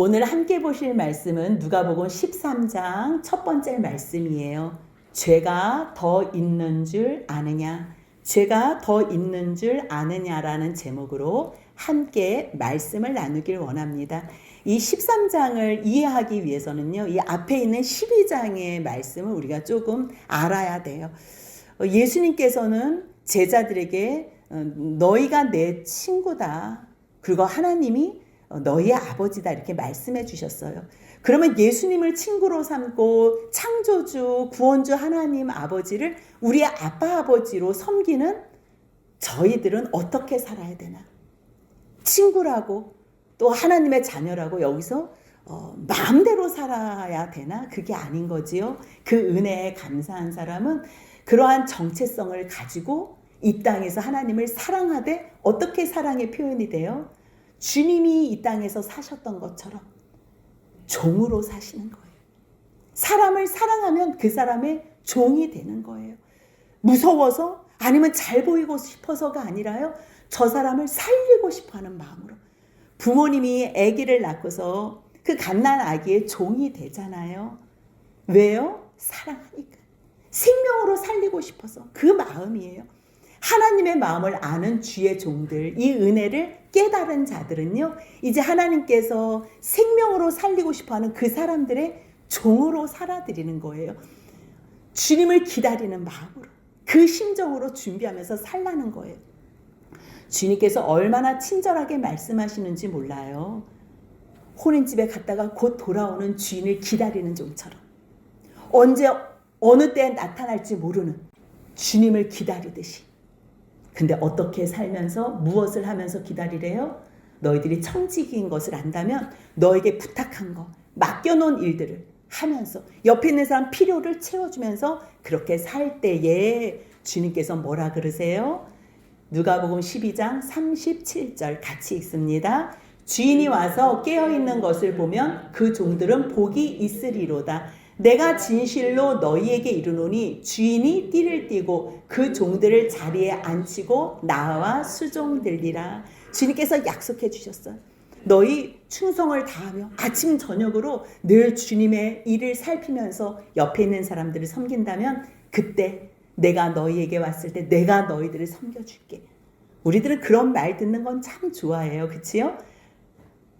오늘 함께 보실 말씀은 누가복음 13장 첫 번째 말씀이에요. 죄가 더 있는 줄 아느냐? 죄가 더 있는 줄 아느냐라는 제목으로 함께 말씀을 나누길 원합니다. 이 13장을 이해하기 위해서는요, 이 앞에 있는 12장의 말씀을 우리가 조금 알아야 돼요. 예수님께서는 제자들에게 너희가 내 친구다. 그리고 하나님이 너희의 아버지다 이렇게 말씀해 주셨어요. 그러면 예수님을 친구로 삼고 창조주, 구원주 하나님 아버지를 우리의 아빠 아버지로 섬기는 저희들은 어떻게 살아야 되나? 친구라고 또 하나님의 자녀라고 여기서 마음대로 살아야 되나? 그게 아닌 거지요. 그 은혜에 감사한 사람은 그러한 정체성을 가지고 이 땅에서 하나님을 사랑하되 어떻게 사랑의 표현이 돼요? 주님이 이 땅에서 사셨던 것처럼 종으로 사시는 거예요. 사람을 사랑하면 그 사람의 종이 되는 거예요. 무서워서 아니면 잘 보이고 싶어서가 아니라요. 저 사람을 살리고 싶어하는 마음으로. 부모님이 아기를 낳고서 그 갓난 아기의 종이 되잖아요. 왜요? 사랑하니까. 생명으로 살리고 싶어서 그 마음이에요. 하나님의 마음을 아는 주의 종들, 이 은혜를 깨달은 자들은요, 이제 하나님께서 생명으로 살리고 싶어하는 그 사람들의 종으로 살아드리는 거예요. 주님을 기다리는 마음으로, 그 심정으로 준비하면서 살라는 거예요. 주님께서 얼마나 친절하게 말씀하시는지 몰라요. 혼인집에 갔다가 곧 돌아오는 주인을 기다리는 종처럼 언제 어느 때에 나타날지 모르는 주님을 기다리듯이. 근데 어떻게 살면서 무엇을 하면서 기다리래요? 너희들이 청지기인 것을 안다면 너에게 부탁한 거, 맡겨놓은 일들을 하면서 옆에 있는 사람 필요를 채워주면서 그렇게 살 때에 주님께서 뭐라 그러세요? 누가복음 12장 37절 같이 읽습니다. 주인이 와서 깨어있는 것을 보면 그 종들은 복이 있으리로다. 내가 진실로 너희에게 이르노니 주인이 띠를 띠고 그 종들을 자리에 앉히고 나와 수종들리라. 주님께서 약속해 주셨어요. 너희 충성을 다하며 아침 저녁으로 늘 주님의 일을 살피면서 옆에 있는 사람들을 섬긴다면 그때 내가 너희에게 왔을 때 내가 너희들을 섬겨줄게. 우리들은 그런 말 듣는 건 참 좋아해요. 그치요?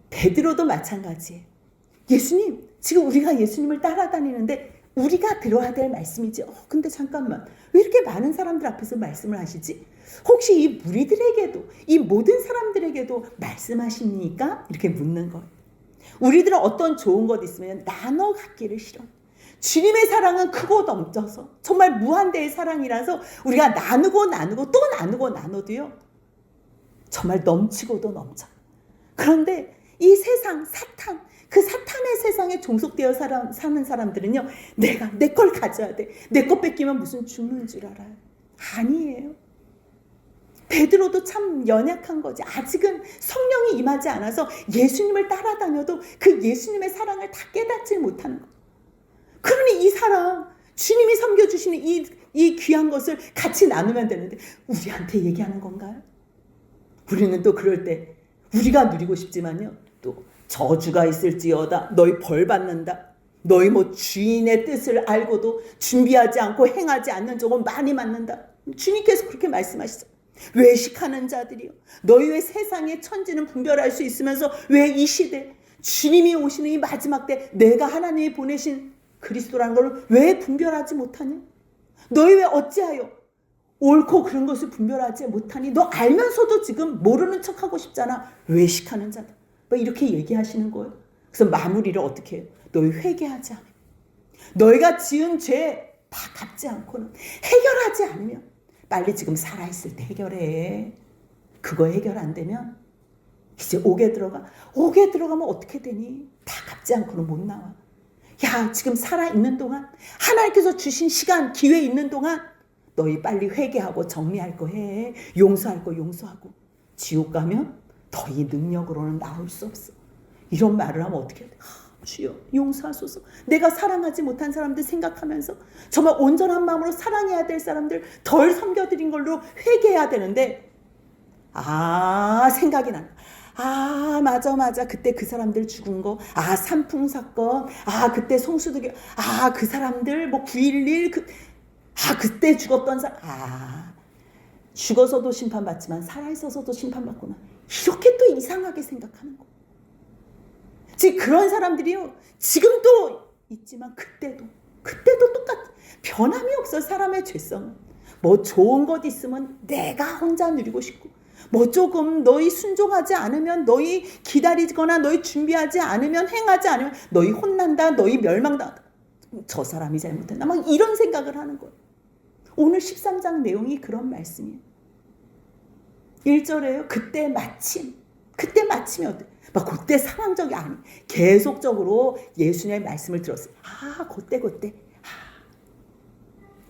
베드로도 마찬가지예요. 예수님, 지금 우리가 예수님을 따라다니는데 우리가 들어야 될 말씀이지. 근데 잠깐만, 왜 이렇게 많은 사람들 앞에서 말씀을 하시지? 혹시 이 무리들에게도, 이 모든 사람들에게도 말씀하십니까? 이렇게 묻는 거예요. 우리들은 어떤 좋은 것 있으면 나눠 갖기를 싫어. 주님의 사랑은 크고 넘쳐서 정말 무한대의 사랑이라서 우리가 나누고 또 나눠도요. 정말 넘치고도 넘쳐. 그런데 이 세상, 사탄, 그 사탄의 세상에 종속되어 사는 사람들은요, 내가 내 걸 가져야 돼. 내 것 뺏기면 무슨 죽는 줄 알아요. 아니에요. 베드로도 참 연약한 거지. 아직은 성령이 임하지 않아서 예수님을 따라다녀도 그 예수님의 사랑을 다 깨닫지 못하는 거. 그러니 이 사랑, 주님이 섬겨주시는 이 귀한 것을 같이 나누면 되는데 우리한테 얘기하는 건가요? 우리는 또 그럴 때 우리가 누리고 싶지만요, 또 저주가 있을지어다. 너희 벌 받는다. 너희 주인의 뜻을 알고도 준비하지 않고 행하지 않는 적은 많이 맞는다. 주님께서 그렇게 말씀하시죠. 외식하는 자들이요. 너희 왜 세상의 천지는 분별할 수 있으면서 왜 이 시대 주님이 오시는 이 마지막 때 내가 하나님이 보내신 그리스도라는 걸 왜 분별하지 못하냐? 너희 왜 어찌하여 옳고 그런 것을 분별하지 못하니? 너 알면서도 지금 모르는 척하고 싶잖아. 외식하는 자들. 이렇게 얘기하시는 거예요. 그래서 마무리를 어떻게 해요? 너희 회개하지 않으면, 너희가 지은 죄 다 갚지 않고는, 해결하지 않으면 빨리 지금 살아있을 때 해결해. 그거 해결 안 되면 이제 옥에 들어가면 어떻게 되니? 다 갚지 않고는 못 나와. 야, 지금 살아있는 동안, 하나님께서 주신 시간, 기회 있는 동안 너희 빨리 회개하고 정리할 거 해. 용서할 거 용서하고. 지옥 가면 더 이 능력으로는 나올 수 없어. 이런 말을 하면 어떻게 해야 돼? 주여 용서하소서. 내가 사랑하지 못한 사람들 생각하면서 정말 온전한 마음으로 사랑해야 될 사람들 덜 섬겨드린 걸로 회개해야 되는데 생각이 난다. 아, 맞아. 그때 그 사람들 죽은 거. 아, 산풍 사건. 아, 그때 성수대교. 아, 그 사람들 뭐 9.11 그때 죽었던 사람. 아, 죽어서도 심판받지만 살아있어서도 심판받구나. 이렇게 또 이상하게 생각하는 거. 지금 그런 사람들이요. 지금도 있지만 그때도 똑같아. 변함이 없어. 사람의 죄성은. 뭐 좋은 것 있으면 내가 혼자 누리고 싶고, 뭐 조금 너희 순종하지 않으면, 너희 기다리거나 너희 준비하지 않으면, 행하지 않으면 너희 혼난다, 너희 멸망다. 저 사람이 잘못했나? 막 이런 생각을 하는 거예요. 오늘 13장 내용이 그런 말씀이에요. 1절에요. 그때 마침이 어때? 막 그때 상황적이 아니. 계속적으로 예수님의 말씀을 들었어요. 아, 그때.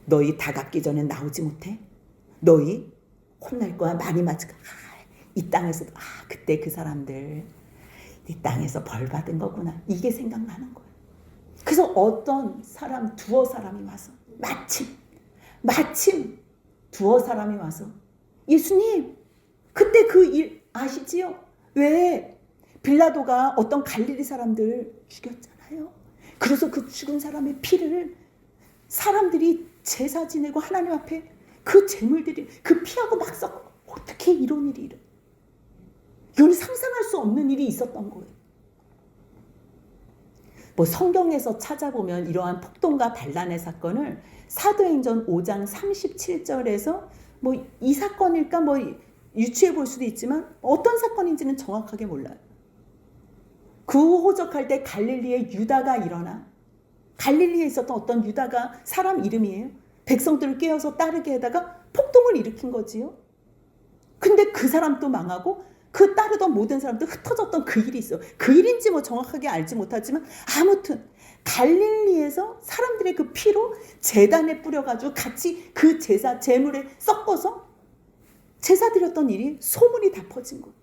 너희 다갑기 전에 나오지 못해? 너희 혼날 거야. 많이 맞을 거야. 이 땅에서도 그때 그 사람들 이 땅에서 벌 받은 거구나. 이게 생각나는 거예요. 그래서 어떤 사람, 두어 사람이 와서 마침 두어 사람이 와서 예수님, 그때 그 일 아시지요? 왜 빌라도가 어떤 갈릴리 사람들 죽였잖아요. 그래서 그 죽은 사람의 피를 사람들이 제사 지내고 하나님 앞에 그 재물들이 그 피하고 막 썩고, 어떻게 이런 일이 일어나? 이건 상상할 수 없는 일이 있었던 거예요. 뭐 성경에서 찾아보면 이러한 폭동과 반란의 사건을 사도행전 5장 37절에서 뭐 이 사건일까 뭐 유추해 볼 수도 있지만 어떤 사건인지는 정확하게 몰라요. 구호적할 때 갈릴리에 유다가 일어나, 갈릴리에 있었던 어떤 유다가 사람 이름이에요. 백성들을 깨워서 따르게 하다가 폭동을 일으킨 거지요. 근데 그 사람도 망하고 그 따르던 모든 사람도 흩어졌던 그 일이 있어요. 그 일인지 뭐 정확하게 알지 못하지만 아무튼 갈릴리에서 사람들의 그 피로 제단에 뿌려가지고 같이 그 제사 제물에 섞어서 제사 드렸던 일이 소문이 다 퍼진 거예요.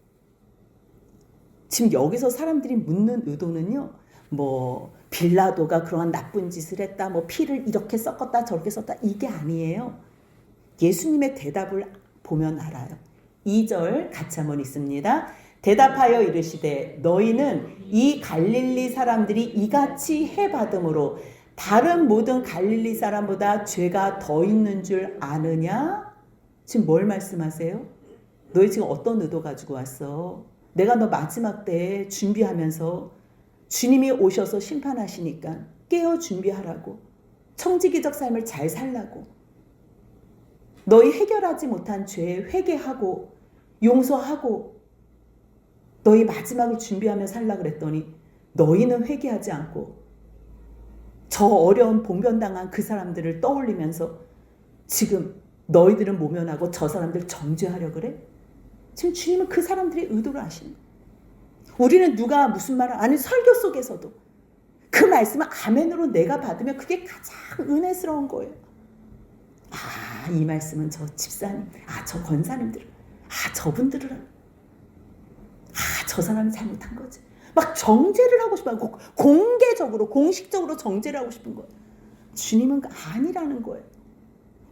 지금 여기서 사람들이 묻는 의도는요, 뭐 빌라도가 그러한 나쁜 짓을 했다, 뭐 피를 이렇게 섞었다 저렇게 썼다, 이게 아니에요. 예수님의 대답을 보면 알아요. 2절 같이 한번 읽습니다. 대답하여 이르시되 너희는 이 갈릴리 사람들이 이같이 해받음으로 다른 모든 갈릴리 사람보다 죄가 더 있는 줄 아느냐? 지금 뭘 말씀하세요? 너희 지금 어떤 의도 가지고 왔어? 내가 너 마지막 때에 준비하면서 주님이 오셔서 심판하시니까 깨어 준비하라고, 청지기적 삶을 잘 살라고, 너희 해결하지 못한 죄에 회개하고 용서하고 너희 마지막을 준비하며 살라 그랬더니 너희는 회개하지 않고 저 어려운 봉변당한 그 사람들을 떠올리면서 지금 너희들은 모면하고 저 사람들 정죄하려 그래? 지금 주님은 그 사람들의 의도를 아시는 거예요. 우리는 누가 무슨 말을, 아니 설교 속에서도 그 말씀을 아멘으로 내가 받으면 그게 가장 은혜스러운 거예요. 아, 이 말씀은 저 집사님, 저 권사님들, 저분들은, 저 사람이 잘못한 거지. 막 정죄를 하고 싶어요. 공개적으로, 공식적으로 정죄를 하고 싶은 거예요. 주님은 아니라는 거예요.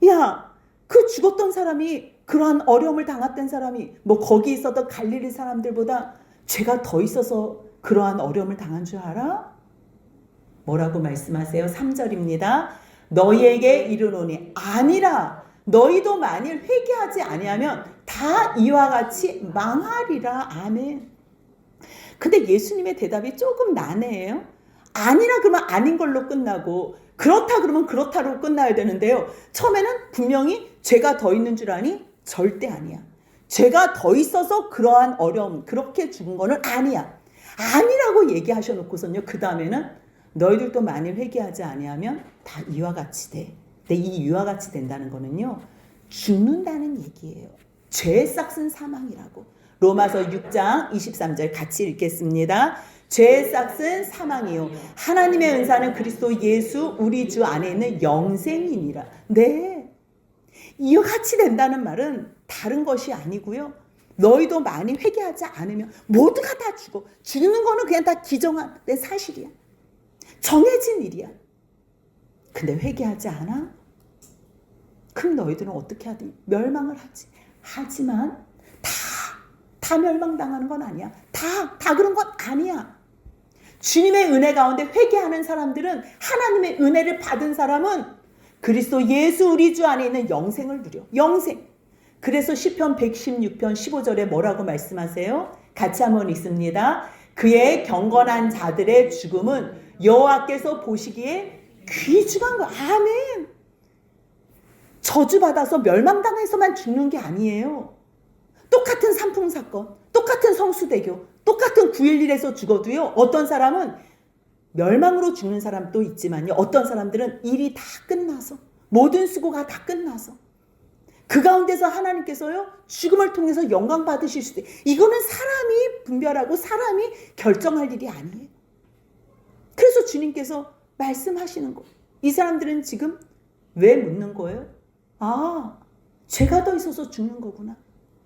야, 그 죽었던 사람이, 그러한 어려움을 당했던 사람이 뭐 거기 있었던 갈릴리 사람들보다 죄가 더 있어서 그러한 어려움을 당한 줄 알아? 뭐라고 말씀하세요? 3절입니다. 너희에게 이르노니 아니라 너희도 만일 회개하지 아니하면 다 이와 같이 망하리라. 아멘. 근데 예수님의 대답이 조금 난해해요. 아니라 그러면 아닌 걸로 끝나고 그렇다 그러면 그렇다로 끝나야 되는데요. 처음에는 분명히 죄가 더 있는 줄 아니? 절대 아니야. 죄가 더 있어서 그러한 어려움, 그렇게 죽은 거는 아니야. 아니라고 얘기하셔놓고서는요. 그 다음에는 너희들도 만일 회개하지 아니하면 다 이와 같이 돼. 근데 이 이와 같이 된다는 거는요, 죽는다는 얘기예요. 죄의 싹은 사망이라고. 로마서 6장 23절 같이 읽겠습니다. 죄의 싹은 사망이요 하나님의 은사는 그리스도 예수 우리 주 안에 있는 영생이니라. 네, 이와 같이 된다는 말은 다른 것이 아니고요. 너희도 많이 회개하지 않으면 모두가 다 죽어. 죽는 거는 그냥 다 기정한 내 사실이야. 정해진 일이야. 근데 회개하지 않아? 그럼 너희들은 어떻게 하든 멸망을 하지. 하지만 다 다 멸망당하는 건 아니야. 다 그런 건 아니야. 주님의 은혜 가운데 회개하는 사람들은, 하나님의 은혜를 받은 사람은 그리스도 예수 우리 주 안에 있는 영생을 누려. 영생. 그래서 시편 116편 15절에 뭐라고 말씀하세요? 같이 한번 읽습니다. 그의 경건한 자들의 죽음은 여호와께서 보시기에 귀중한 거. 아멘. 저주받아서 멸망당해서만 죽는 게 아니에요. 똑같은 산풍사건, 똑같은 성수대교, 똑같은 9.11에서 죽어도요, 어떤 사람은 멸망으로 죽는 사람도 있지만요, 어떤 사람들은 일이 다 끝나서, 모든 수고가 다 끝나서 그 가운데서 하나님께서요, 죽음을 통해서 영광 받으실 수도 있어요. 이거는 사람이 분별하고 사람이 결정할 일이 아니에요. 그래서 주님께서 말씀하시는 거예요. 이 사람들은 지금 왜 묻는 거예요? 아, 죄가 더 있어서 죽는 거구나.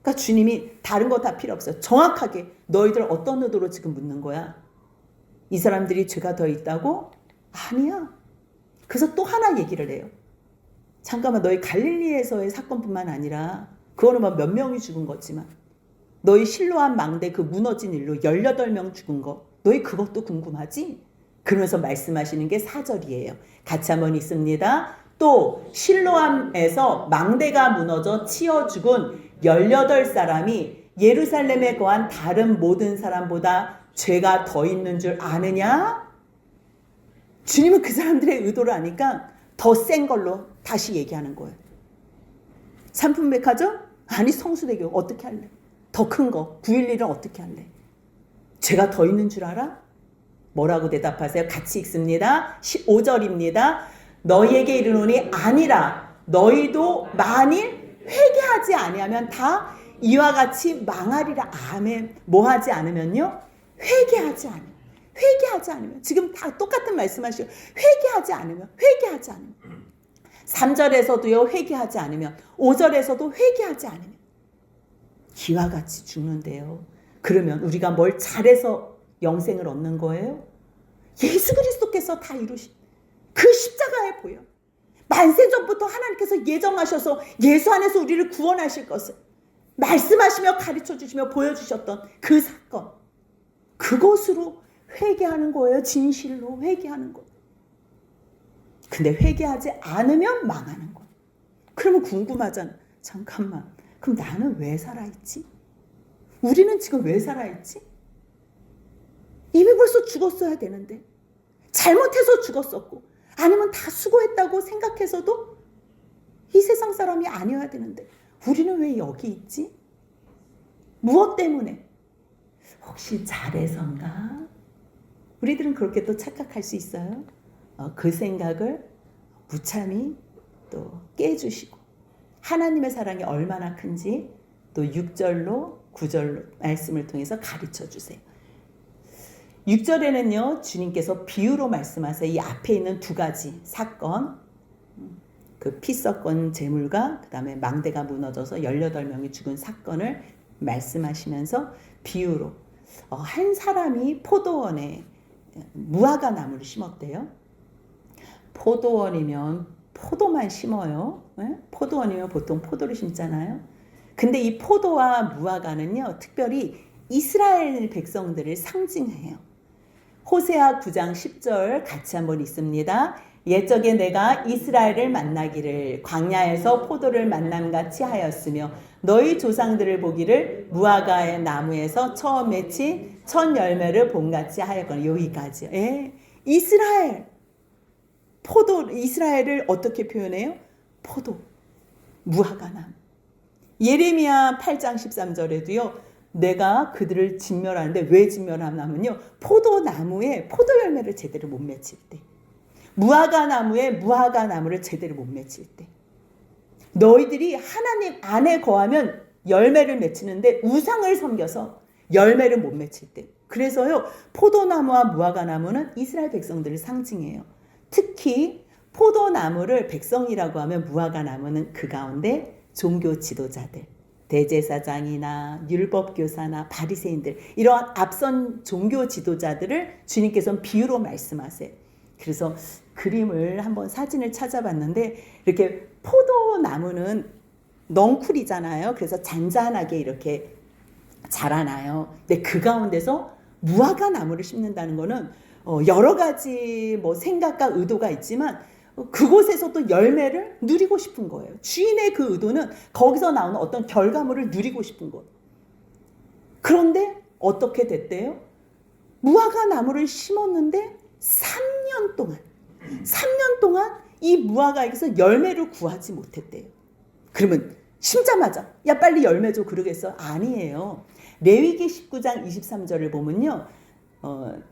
그러니까 주님이 다른 거 다 필요 없어요. 정확하게 너희들 어떤 의도로 지금 묻는 거야? 이 사람들이 죄가 더 있다고? 아니야. 그래서 또 하나 얘기를 해요. 잠깐만, 너희 갈릴리에서의 사건뿐만 아니라 그거는 몇 명이 죽은 거지만 너희 실로암 망대 그 무너진 일로 18명 죽은 거, 너희 그것도 궁금하지? 그러면서 말씀하시는 게 4절이에요. 같이 한번 읽습니다. 또 실로암에서 망대가 무너져 치어 죽은 18사람이 예루살렘에 거한 다른 모든 사람보다 죄가 더 있는 줄 아느냐? 주님은 그 사람들의 의도를 아니까 더 센 걸로 다시 얘기하는 거예요. 삼풍백화점? 아니, 성수대교 어떻게 할래? 더 큰 거 9.11은 어떻게 할래? 죄가 더 있는 줄 알아? 뭐라고 대답하세요? 같이 읽습니다. 5절입니다. 너희에게 이르노니 아니라 너희도 만일 회개하지 아니하면 다 이와 같이 망하리라. 아멘. 뭐 하지 않으면요? 회개하지 않으면 지금 다 똑같은 말씀하시고, 회개하지 않으면 3절에서도요, 회개하지 않으면 5절에서도 회개하지 않으면 이와 같이 죽는데요. 그러면 우리가 뭘 잘해서 영생을 얻는 거예요? 예수 그리스도께서 다 이루신 그 십자가에 보여. 만세전부터 하나님께서 예정하셔서 예수 안에서 우리를 구원하실 것을 말씀하시며 가르쳐주시며 보여주셨던 그 사건, 그것으로 회개하는 거예요. 진실로 회개하는 거. 근데 회개하지 않으면 망하는 거예요. 그러면 궁금하잖아. 잠깐만, 그럼 나는 왜 살아있지? 우리는 지금 왜 살아있지? 이미 벌써 죽었어야 되는데, 잘못해서 죽었었고, 아니면 다 수고했다고 생각해서도 이 세상 사람이 아니어야 되는데 우리는 왜 여기 있지? 무엇 때문에? 혹시 잘해서인가? 우리들은 그렇게 또 착각할 수 있어요. 그 생각을 무참히 또 깨주시고, 하나님의 사랑이 얼마나 큰지 또 6절로 9절로 말씀을 통해서 가르쳐 주세요. 6절에는요, 주님께서 비유로 말씀하세요. 이 앞에 있는 두 가지 사건, 그 피 섞은 재물과 그 다음에 망대가 무너져서 18명이 죽은 사건을 말씀하시면서 비유로, 한 사람이 포도원에 무화과 나무를 심었대요. 포도원이면 포도만 심어요. 포도원이면 보통 포도를 심잖아요. 근데 이 포도와 무화과는요, 특별히 이스라엘 백성들을 상징해요. 호세아 9장 10절 같이 한번 읽습니다. 옛적에 내가 이스라엘을 만나기를 광야에서 포도를 만남같이 하였으며 너희 조상들을 보기를 무화과의 나무에서 처음 맺힌 첫 열매를 봄같이 하였거늘. 여기까지. 예. 이스라엘 포도, 이스라엘을 어떻게 표현해요? 포도, 무화과 나무. 예레미야 8장 13절에도요, 내가 그들을 진멸하는데 왜 진멸하냐면요, 포도나무에 포도 열매를 제대로 못 맺힐 때, 무화과 나무에 무화과 나무를 제대로 못 맺힐 때, 너희들이 하나님 안에 거하면 열매를 맺히는데 우상을 섬겨서 열매를 못 맺힐 때. 그래서요, 포도나무와 무화과 나무는 이스라엘 백성들을 상징해요. 특히 포도나무를 백성이라고 하면 무화과 나무는 그 가운데 종교 지도자들, 대제사장이나 율법교사나 바리새인들, 이러한 앞선 종교 지도자들을 주님께서는 비유로 말씀하세요. 그래서 그림을 한번 사진을 찾아봤는데, 이렇게 포도나무는 넝쿨이잖아요. 그래서 잔잔하게 이렇게 자라나요. 근데 그 가운데서 무화과 나무를 심는다는 거는 여러 가지 뭐 생각과 의도가 있지만 그곳에서 또 열매를 누리고 싶은 거예요. 주인의 그 의도는 거기서 나오는 어떤 결과물을 누리고 싶은 거예요. 그런데 어떻게 됐대요? 무화과 나무를 심었는데 3년 동안 이 무화과에게서 열매를 구하지 못했대요. 그러면 심자마자 야 빨리 열매 줘 그러겠어? 아니에요. 레위기 19장 23절을 보면요.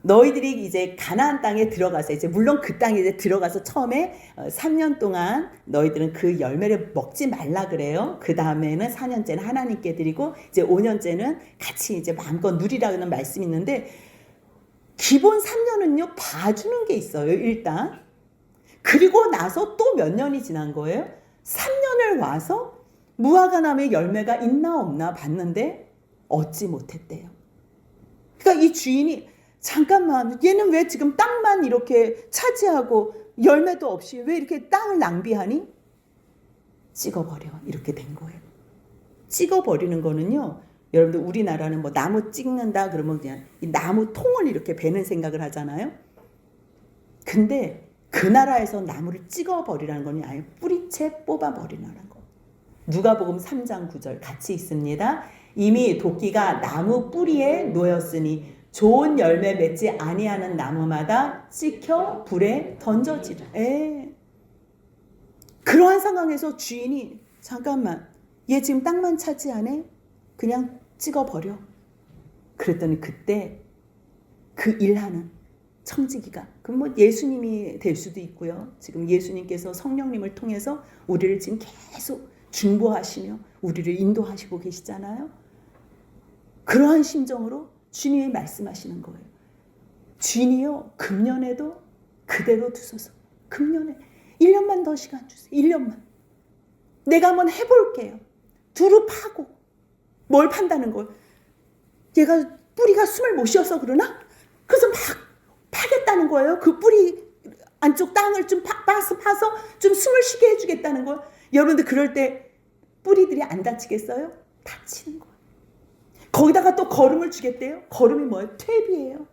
너희들이 이제 가나안 땅에 들어가서 이제 물론 그 땅에 이제 들어가서 처음에 3년 동안 너희들은 그 열매를 먹지 말라 그래요. 그 다음에는 4년째는 하나님께 드리고 이제 5년째는 같이 이제 마음껏 누리라는 말씀이 있는데 기본 3년은요 봐주는 게 있어요 일단. 그리고 나서 또 몇 년이 지난 거예요. 3년을 와서 무화과 나무에 열매가 있나 없나 봤는데 얻지 못했대요. 그러니까 이 주인이 잠깐만 얘는 왜 지금 땅만 이렇게 차지하고 열매도 없이 왜 이렇게 땅을 낭비하니? 찍어버려 이렇게 된 거예요. 찍어버리는 거는요. 여러분들 우리나라는 뭐 나무 찍는다 그러면 그냥 이 나무 통을 이렇게 베는 생각을 하잖아요. 근데 그 나라에서 나무를 찍어버리라는 건 아예 뿌리채 뽑아버리라는 거. 누가복음 3장 9절 같이 있습니다. 이미 도끼가 나무 뿌리에 놓였으니 좋은 열매 맺지 아니하는 나무마다 찍혀 불에 던져지라. 그러한 상황에서 주인이 잠깐만 얘 지금 땅만 차지하네? 그냥 찍어버려. 그랬더니 그때 그 일하는 청지기가 그럼 뭐 예수님이 될 수도 있고요. 지금 예수님께서 성령님을 통해서 우리를 지금 계속 중보하시며 우리를 인도하시고 계시잖아요. 그러한 심정으로 주님이 말씀하시는 거예요. 주인이요 금년에도 그대로 두소서. 금년에 1년만 더 시간 주세요. 1년만. 내가 한번 해볼게요. 두루 파고. 뭘 판다는 걸. 얘가 뿌리가 숨을 못 쉬어서 그러나? 그래서 막 파겠다는 거예요. 그 뿌리 안쪽 땅을 좀 파서 좀 숨을 쉬게 해주겠다는 거예요. 여러분들 그럴 때 뿌리들이 안 다치겠어요? 다치는 거예요. 거기다가 또 거름을 주겠대요. 거름이 뭐예요? 퇴비예요.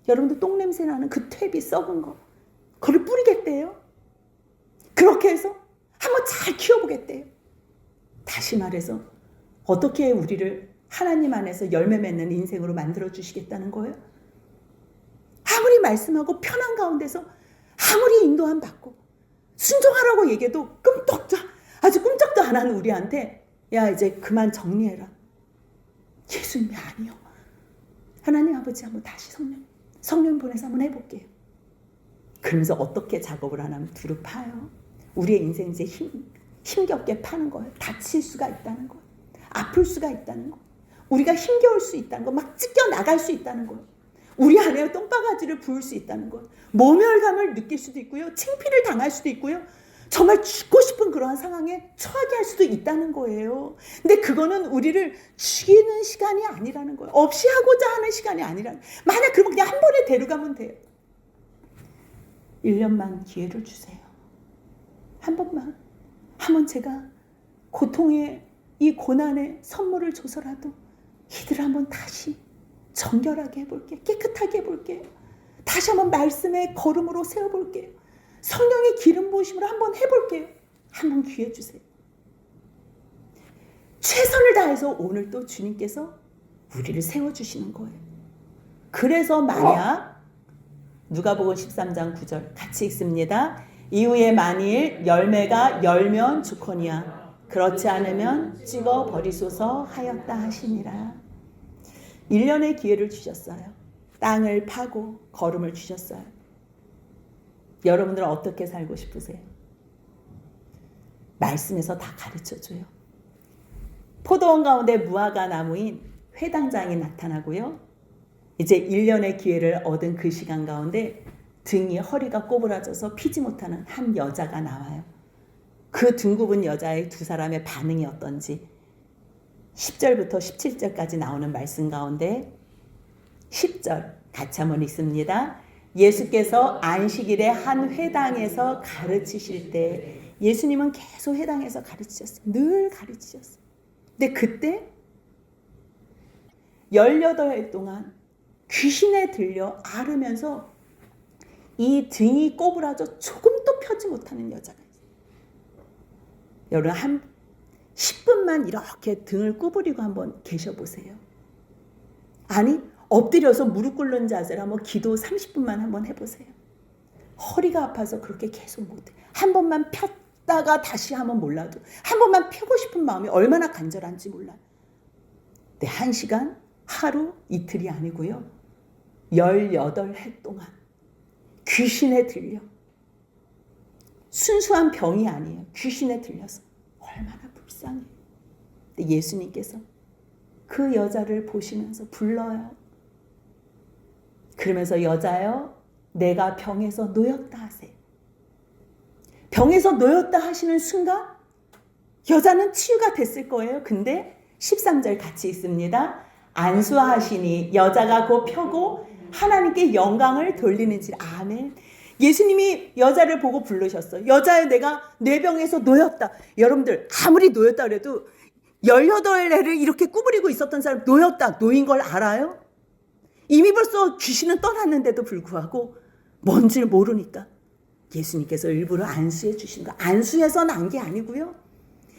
여러분들 똥냄새 나는 그 퇴비 썩은 거. 그걸 뿌리겠대요. 그렇게 해서 한번 잘 키워보겠대요. 다시 말해서 어떻게 우리를 하나님 안에서 열매 맺는 인생으로 만들어 주시겠다는 거예요? 아무리 말씀하고 편한 가운데서 아무리 인도함 받고 순종하라고 얘기해도 아주 꿈쩍도 안 하는 우리한테 야 이제 그만 정리해라. 예수님이 아니요. 하나님 아버지 한번 다시 성령 보내서 한번 해볼게요. 그러면서 어떻게 작업을 하냐면 두루 파요. 우리의 인생 이제 힘겹게 파는 거예요. 다칠 수가 있다는 거예요. 아플 수가 있다는 거예요. 우리가 힘겨울 수 있다는 거, 막 찢겨 나갈 수 있다는 거예요. 우리 안에 똥바가지를 부을 수 있다는 거예요. 모멸감을 느낄 수도 있고요. 창피를 당할 수도 있고요. 정말 죽고 싶은 그러한 상황에 처하게 할 수도 있다는 거예요. 근데 그거는 우리를 죽이는 시간이 아니라는 거예요. 없이 하고자 하는 시간이 아니라는 거예요. 만약 그러면 그냥 한 번에 데려가면 돼요. 1년만 기회를 주세요. 한 번만. 한번 제가 고통의 이 고난의 선물을 줘서라도 이들을 한번 다시 정결하게 해볼게요. 깨끗하게 해볼게요. 다시 한번 말씀의 걸음으로 세워볼게요. 성령의 기름 부으심으로 한번 해볼게요. 한번 기회 주세요. 최선을 다해서 오늘 또 주님께서 우리를 세워주시는 거예요. 그래서 만약 누가복음 13장 9절 같이 읽습니다. 이후에 만일 열매가 열면 좋거니와 그렇지 않으면 찍어 버리소서 하였다 하시니라. 1년의 기회를 주셨어요. 땅을 파고 걸음을 주셨어요. 여러분들은 어떻게 살고 싶으세요? 말씀에서 다 가르쳐줘요. 포도원 가운데 무화과 나무인 회당장이 나타나고요. 이제 1년의 기회를 얻은 그 시간 가운데 등이 허리가 꼬부라져서 피지 못하는 한 여자가 나와요. 그 둥굽은 여자의 두 사람의 반응이 어떤지 10절부터 17절까지 나오는 말씀 가운데 10절 같이 한번 읽습니다. 예수께서 안식일에 한 회당에서 가르치실 때 예수님은 계속 회당에서 가르치셨어요. 늘 가르치셨어요. 근데 그때 18해 동안 귀신에 들려 앓으면서 이 등이 꼬부라져 조금도 펴지 못하는 여자가 있어요. 여러분 한 10분만 이렇게 등을 구부리고 한번 계셔보세요. 아니 엎드려서 무릎 꿇는 자세로 한번 기도 30분만 한번 해보세요. 허리가 아파서 그렇게 계속 못해. 한 번만 폈다가 다시 하면 몰라도 한 번만 펴고 싶은 마음이 얼마나 간절한지 몰라요. 네, 1시간, 하루, 이틀이 아니고요. 18해 동안 귀신에 들려. 순수한 병이 아니에요. 귀신에 들려서 얼마나 불쌍해요. 근데 예수님께서 그 여자를 보시면서 불러요. 그러면서 여자여 내가 병에서 놓였다 하세요. 병에서 놓였다 하시는 순간 여자는 치유가 됐을 거예요. 근데 13절 같이 있습니다. 안수하시니 여자가 곧 펴고 하나님께 영광을 돌리는지. 아멘. 예수님이 여자를 보고 부르셨어요. 여자여 내가 내 병에서 놓였다. 여러분들 아무리 놓였다 그래도 18해를 이렇게 구부리고 있었던 사람 놓였다. 놓인 걸 알아요? 이미 벌써 귀신은 떠났는데도 불구하고 뭔 줄 모르니까 예수님께서 일부러 안수해 주신 거. 안수해서 난 게 아니고요.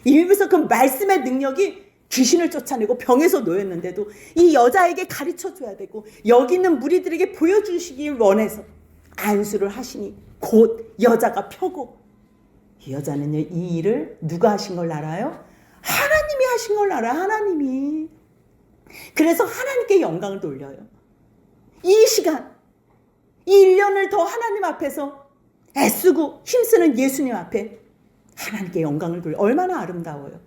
이미 벌써 그 말씀의 능력이 귀신을 쫓아내고 병에서 놓였는데도 이 여자에게 가르쳐줘야 되고 여기 있는 무리들에게 보여주시길 원해서 안수를 하시니 곧 여자가 펴고, 이 여자는요 이 일을 누가 하신 걸 알아요? 하나님이 하신 걸 알아요. 하나님이. 그래서 하나님께 영광을 돌려요. 이 시간, 이 1년을 더 하나님 앞에서 애쓰고 힘쓰는 예수님 앞에 하나님께 영광을 돌려. 얼마나 아름다워요.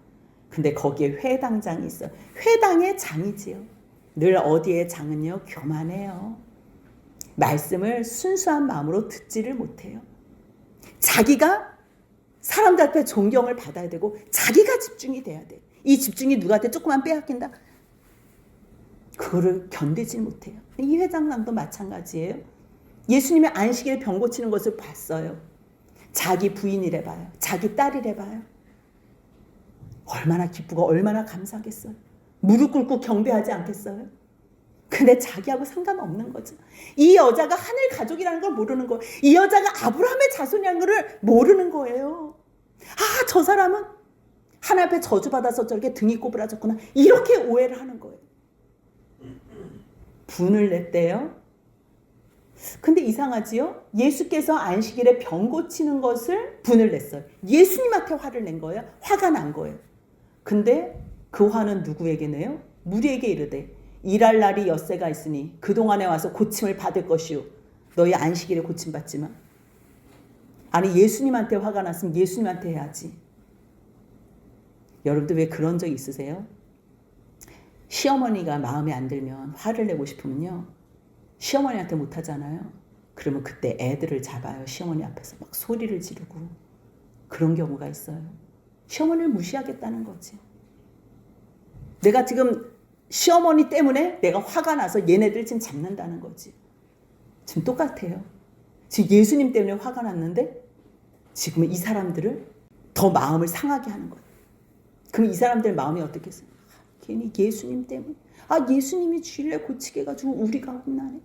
근데 거기에 회당장이 있어요. 회당의 장이지요. 늘 어디의 장은요 교만해요. 말씀을 순수한 마음으로 듣지를 못해요. 자기가 사람들 앞에 존경을 받아야 되고 자기가 집중이 돼야 돼. 이 집중이 누구한테 조금만 빼앗긴다? 그거를 견디지 못해요. 이 회장랑도 마찬가지예요. 예수님의 안식일에 병 고치는 것을 봤어요. 자기 부인이래 봐요. 자기 딸이래 봐요. 얼마나 기쁘고 얼마나 감사하겠어요. 무릎 꿇고 경배하지 않겠어요? 근데 자기하고 상관없는 거죠. 이 여자가 하늘 가족이라는 걸 모르는 거예요. 이 여자가 아브라함의 자손이라는 걸 모르는 거예요. 아, 저 사람은 하나님 앞에 저주받아서 저렇게 등이 꼬부라졌구나. 이렇게 오해를 하는 거예요. 분을 냈대요. 근데 이상하지요? 예수께서 안식일에 병 고치는 것을 분을 냈어요. 예수님한테 화를 낸 거예요. 화가 난 거예요. 근데 그 화는 누구에게 내요? 무리에게 이르되 일할 날이 엿새가 있으니 그동안에 와서 고침을 받을 것이요 너희 안식일에 고침받지 마. 아니 예수님한테 화가 났으면 예수님한테 해야지. 여러분들 왜 그런 적 있으세요? 시어머니가 마음에 안 들면 화를 내고 싶으면요 시어머니한테 못하잖아요. 그러면 그때 애들을 잡아요. 시어머니 앞에서 막 소리를 지르고. 그런 경우가 있어요. 시어머니를 무시하겠다는 거지. 내가 지금 시어머니 때문에 내가 화가 나서 얘네들 지금 잡는다는 거지. 지금 똑같아요. 지금 예수님 때문에 화가 났는데 지금 이 사람들을 더 마음을 상하게 하는 거예요. 그럼 이 사람들 마음이 어떻겠어요? 괜히 예수님 때문에. 아, 예수님이 주일에 고치게 해가지고 우리가 혼나네.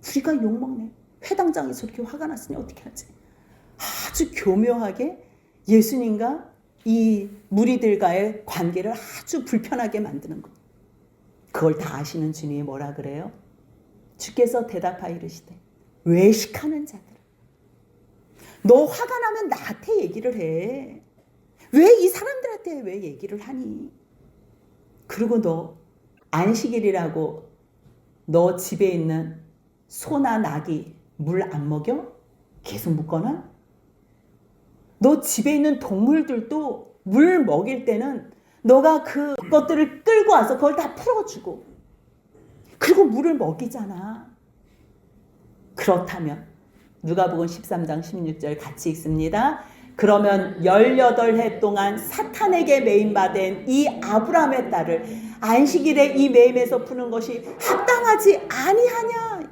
우리가 욕먹네. 회당장에서 이렇게 화가 났으니 어떻게 하지? 아주 교묘하게 예수님과 이 무리들과의 관계를 아주 불편하게 만드는 것. 그걸 다 아시는 주님이 뭐라 그래요? 주께서 대답하여 이르시되 외식하는 자들. 너 화가 나면 나한테 얘기를 해. 왜 이 사람들한테 왜 얘기를 하니? 그리고 너 안식일이라고 너 집에 있는 소나 낙이 물 안 먹여? 계속 묻거나? 너 집에 있는 동물들도 물 먹일 때는 너가 그것들을 끌고 와서 그걸 다 풀어주고 그리고 물을 먹이잖아. 그렇다면 누가복음 13장 16절 같이 읽습니다. 그러면 18해 동안 사탄에게 매임받은 이 아브라함의 딸을 안식일에 이 매임에서 푸는 것이 합당하지 아니하냐.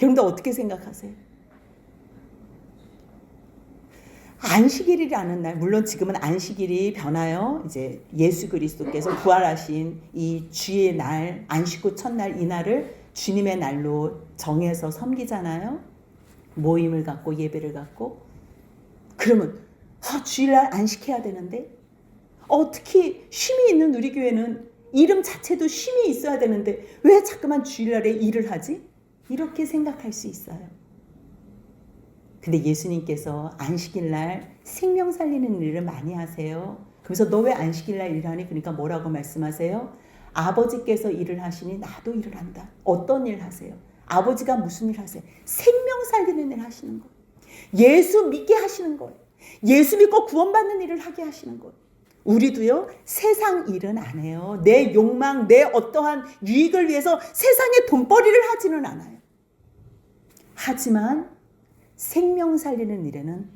여러분들 어떻게 생각하세요? 안식일이라는 날, 물론 지금은 안식일이 변하여 이제 예수 그리스도께서 부활하신 이 주의 날, 안식 후 첫날 이 날을 주님의 날로 정해서 섬기잖아요. 모임을 갖고 예배를 갖고. 그러면 주일날 안식해야 되는데 특히 쉼이 있는 우리 교회는 이름 자체도 쉼이 있어야 되는데 왜 자꾸만 주일날에 일을 하지? 이렇게 생각할 수 있어요. 근데 예수님께서 안식일날 생명 살리는 일을 많이 하세요. 그래서 너 왜 안식일날 일하니? 그러니까 뭐라고 말씀하세요? 아버지께서 일을 하시니 나도 일을 한다. 어떤 일 하세요? 아버지가 무슨 일 하세요? 생명 살리는 일 하시는 거예요. 예수 믿게 하시는 거예요. 예수 믿고 구원받는 일을 하게 하시는 거예요. 우리도요, 세상 일은 안 해요. 내 욕망, 내 어떠한 유익을 위해서 세상에 돈벌이를 하지는 않아요. 하지만 생명 살리는 일에는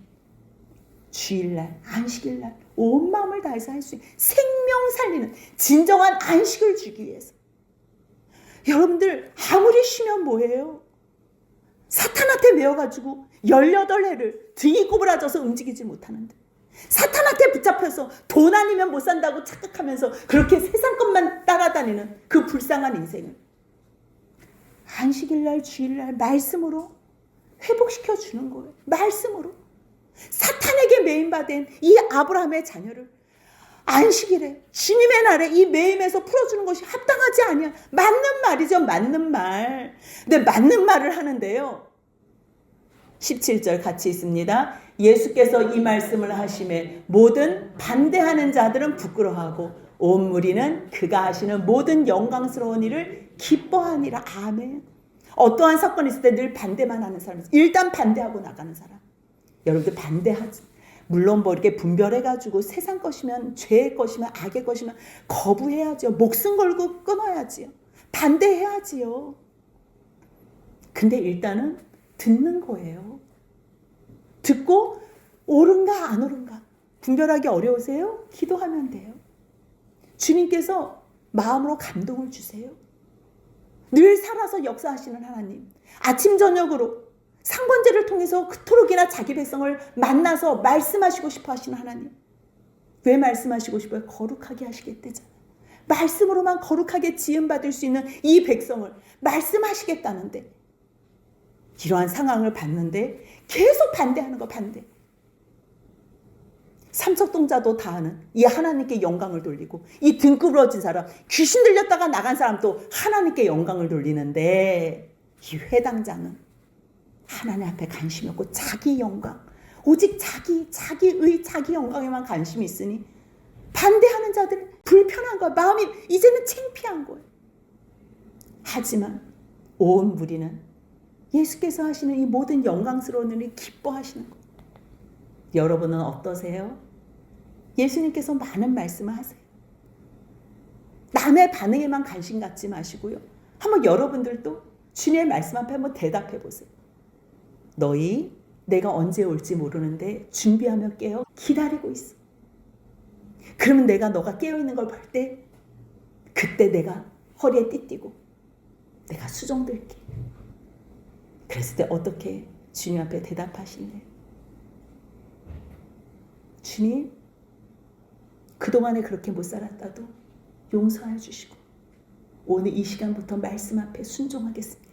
주일날, 안식일날 온 마음을 다해서 할 수 있는 생명 살리는 진정한 안식을 주기 위해서. 여러분들 아무리 쉬면 뭐예요? 사탄한테 매여가지고 18해를 등이 꼬부라져서 움직이지 못하는데 사탄한테 붙잡혀서 돈 아니면 못 산다고 착각하면서 그렇게 세상 것만 따라다니는 그 불쌍한 인생을 안식일날 주일날 말씀으로 회복시켜 주는 거예요. 말씀으로. 사탄에게 매임받은 이 아브라함의 자녀를 안식일에 주님의 날에 이 매임에서 풀어주는 것이 합당하지 아니야. 맞는 말이죠. 맞는 말. 근데 맞는 말을 하는데요. 17절 같이 있습니다. 예수께서 이 말씀을 하심에 모든 반대하는 자들은 부끄러워하고 온 무리는 그가 하시는 모든 영광스러운 일을 기뻐하니라. 아멘. 어떠한 사건이 있을 때 늘 반대만 하는 사람, 일단 반대하고 나가는 사람. 여러분들 반대하지. 물론 뭐 이렇게 분별해가지고 세상 것이면 죄의 것이면 악의 것이면 거부해야죠. 목숨 걸고 끊어야지요. 반대해야지요. 근데 일단은 듣는 거예요. 듣고 옳은가 안 옳은가 분별하기 어려우세요? 기도하면 돼요. 주님께서 마음으로 감동을 주세요. 늘 살아서 역사하시는 하나님, 아침 저녁으로 상번제를 통해서 그토록이나 자기 백성을 만나서 말씀하시고 싶어 하시는 하나님. 왜 말씀하시고 싶어요? 거룩하게 하시겠대잖아요. 말씀으로만 거룩하게 지음받을 수 있는 이 백성을 말씀하시겠다는데 이러한 상황을 봤는데 계속 반대하는 거. 반대. 삼척동자도 다 아는 이 하나님께 영광을 돌리고 이 등구부러진 사람, 귀신 들렸다가 나간 사람도 하나님께 영광을 돌리는데 이 회당장은 하나님 앞에 관심이 없고 자기 영광, 오직 자기의 자기 영광에만 관심이 있으니 반대하는 자들은 불편한 거야. 마음이 이제는 창피한 거예요. 하지만 온 무리는 예수께서 하시는 이 모든 영광스러운 일을 기뻐하시는 거예요. 여러분은 어떠세요? 예수님께서 많은 말씀을 하세요. 남의 반응에만 관심 갖지 마시고요. 한번 여러분들도 주님의 말씀 앞에 한번 대답해 보세요. 너희 내가 언제 올지 모르는데 준비하며 깨어 기다리고 있어. 그러면 내가 너가 깨어있는 걸 볼 때 그때 내가 허리에 띠띠고 내가 수종들게. 그랬을 때 어떻게 주님 앞에 대답하실래요? 주님, 그동안에 그렇게 못 살았다도 용서해 주시고 오늘 이 시간부터 말씀 앞에 순종하겠습니다.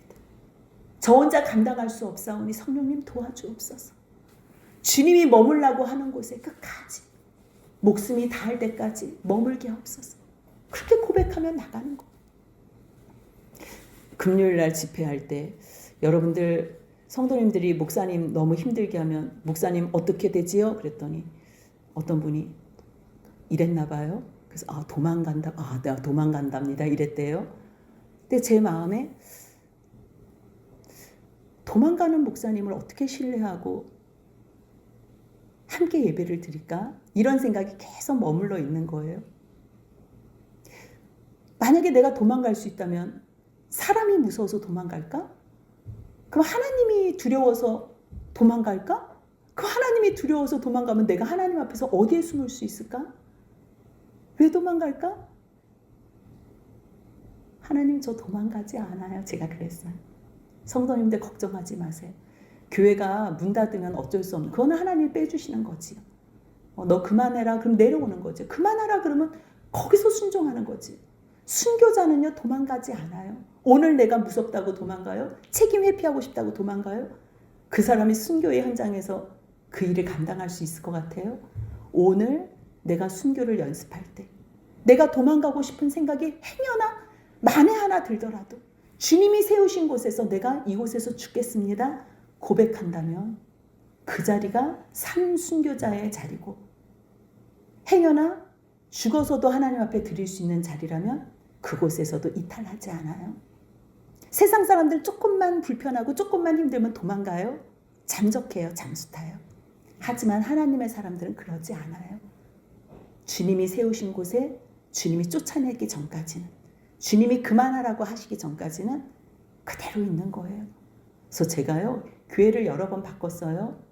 저 혼자 감당할 수 없사오니 성령님 도와주옵소서. 주님이 머물라고 하는 곳에 끝까지 목숨이 닿을 때까지 머물게 하옵소서. 그렇게 고백하면 나가는 거. 금요일날 집회할 때 여러분들 성도님들이 목사님 너무 힘들게 하면 목사님 어떻게 되지요? 그랬더니 어떤 분이 이랬나 봐요. 그래서 도망간다. 내가 도망간답니다. 이랬대요. 근데 제 마음에 도망가는 목사님을 어떻게 신뢰하고 함께 예배를 드릴까? 이런 생각이 계속 머물러 있는 거예요. 만약에 내가 도망갈 수 있다면 사람이 무서워서 도망갈까? 그럼 하나님이 두려워서 도망갈까? 그 하나님이 두려워서 도망가면 내가 하나님 앞에서 어디에 숨을 수 있을까? 왜 도망갈까? 하나님 저 도망가지 않아요. 제가 그랬어요. 성도님들 걱정하지 마세요. 교회가 문 닫으면 어쩔 수 없는, 그거는 하나님이 빼주시는 거지요. 너 그만해라 그럼 내려오는 거죠. 그만하라 그러면 거기서 순종하는 거지. 순교자는요 도망가지 않아요. 오늘 내가 무섭다고 도망가요? 책임 회피하고 싶다고 도망가요? 그 사람이 순교의 현장에서 그 일을 감당할 수 있을 것 같아요? 오늘 내가 순교를 연습할 때 내가 도망가고 싶은 생각이 행여나 만에 하나 들더라도 주님이 세우신 곳에서 내가 이곳에서 죽겠습니다 고백한다면 그 자리가 산순교자의 자리고, 행여나 죽어서도 하나님 앞에 드릴 수 있는 자리라면 그곳에서도 이탈하지 않아요. 세상 사람들 조금만 불편하고 조금만 힘들면 도망가요. 잠적해요. 잠수 타요. 하지만 하나님의 사람들은 그러지 않아요. 주님이 세우신 곳에 주님이 쫓아내기 전까지는, 주님이 그만하라고 하시기 전까지는 그대로 있는 거예요. 그래서 제가요 교회를 여러 번 바꿨어요.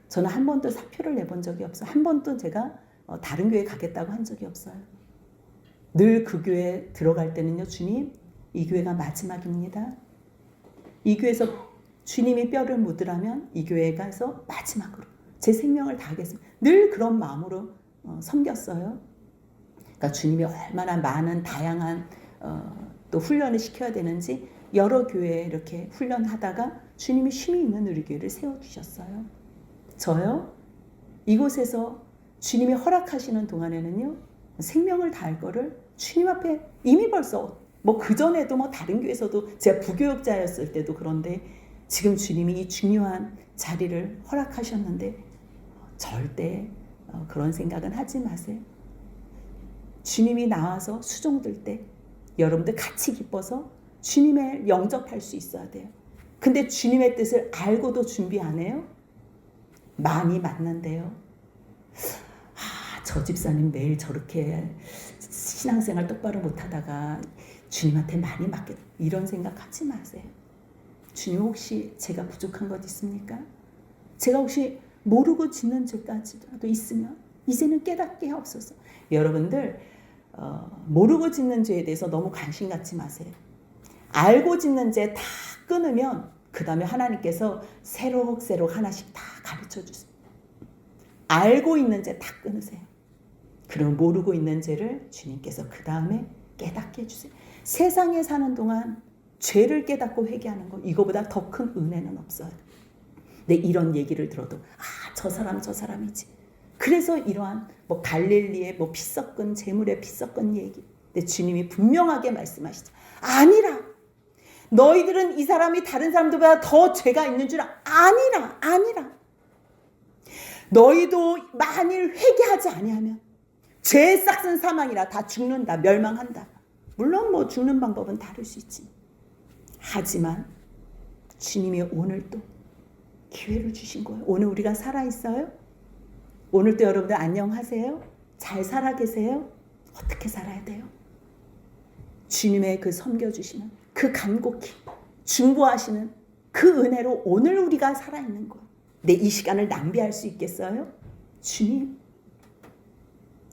저는 한 번도 사표를 내본 적이 없어요. 한 번도 제가 다른 교회 가겠다고 한 적이 없어요. 늘 그 교회 들어갈 때는요, 주님, 이 교회가 마지막입니다. 이 교회에서 주님이 뼈를 묻으라면 이 교회에 가서 마지막으로 제 생명을 다하겠습니다. 늘 그런 마음으로 섬겼어요. 그러니까 주님이 얼마나 많은 다양한 또 훈련을 시켜야 되는지 여러 교회에 이렇게 훈련하다가 주님이 쉼이 있는 우리 교회를 세워주셨어요. 저요, 이곳에서 주님이 허락하시는 동안에는요, 생명을 다할 거를 주님 앞에 이미 벌써 그전에도 다른 교회에서도 제가 부교육자였을 때도 그런데 지금 주님이 이 중요한 자리를 허락하셨는데 절대 그런 생각은 하지 마세요. 주님이 나와서 수종들 때 여러분들 같이 기뻐서 주님을 영접할 수 있어야 돼요. 근데 주님의 뜻을 알고도 준비 안 해요? 많이 만난대요. 저 집사님 매일 저렇게 신앙생활 똑바로 못하다가 주님한테 많이 맡겠다, 이런 생각하지 마세요. 주님, 혹시 제가 부족한 것 있습니까? 제가 혹시 모르고 짓는 죄까지라도 있으면 이제는 깨닫게 하옵소서. 여러분들 모르고 짓는 죄에 대해서 너무 관심 갖지 마세요. 알고 짓는 죄 다 끊으면 그 다음에 하나님께서 새록새록 하나씩 다 가르쳐 주세요. 알고 있는 죄 다 끊으세요. 그럼 모르고 있는 죄를 주님께서 그 다음에 깨닫게 해주세요. 세상에 사는 동안 죄를 깨닫고 회개하는 거, 이거보다 더 큰 은혜는 없어요. 근데 이런 얘기를 들어도 저 사람 저 사람이지. 그래서 이러한 갈릴리의 피 섞은 재물의 피 섞은 얘기. 근데 주님이 분명하게 말씀하시죠. 아니라. 너희들은 이 사람이 다른 사람들보다 더 죄가 있는 줄 아니라. 너희도 만일 회개하지 아니하면 죄의 싹은 사망이라, 다 죽는다, 멸망한다. 물론 죽는 방법은 다를 수 있지. 하지만 주님이 오늘 또 기회를 주신 거예요. 오늘 우리가 살아있어요? 오늘 또 여러분들 안녕하세요? 잘 살아 계세요? 어떻게 살아야 돼요? 주님의 그 섬겨주시는 그 간곡히 중보하시는 그 은혜로 오늘 우리가 살아있는 거예요. 내 이 시간을 낭비할 수 있겠어요? 주님,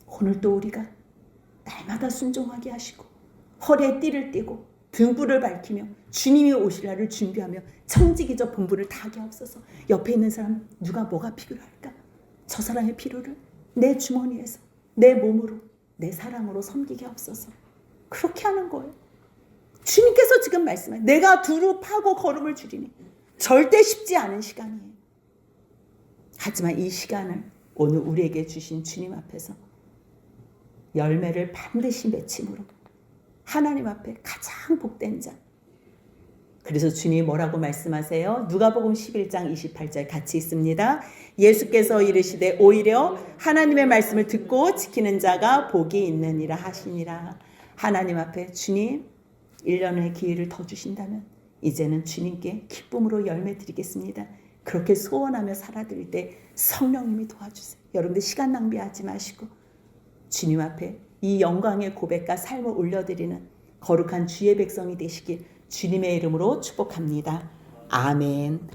오늘 또 우리가 날마다 순종하게 하시고 허리에 띠를 띠고 등불을 밝히며 주님이 오실 날을 준비하며 청지기적 본분을 다하게 하옵소서. 옆에 있는 사람 누가 뭐가 필요할까? 저 사람의 필요를 내 주머니에서 내 몸으로 내 사랑으로 섬기게 하옵소서. 그렇게 하는 거예요. 주님께서 지금 말씀해, 내가 두루 파고 걸음을 줄이니 절대 쉽지 않은 시간이에요. 하지만 이 시간을 오늘 우리에게 주신 주님 앞에서 열매를 반드시 맺힘으로 하나님 앞에 가장 복된 자. 그래서 주님이 뭐라고 말씀하세요? 누가복음 11장 28절 같이 있습니다. 예수께서 이르시되 오히려 하나님의 말씀을 듣고 지키는 자가 복이 있느니라 하시니라. 하나님 앞에 주님 1년의 기회를 더 주신다면 이제는 주님께 기쁨으로 열매 드리겠습니다. 그렇게 소원하며 살아드릴 때 성령님이 도와주세요. 여러분들 시간 낭비하지 마시고 주님 앞에 이 영광의 고백과 삶을 올려드리는 거룩한 주의 백성이 되시길 주님의 이름으로 축복합니다. 아멘.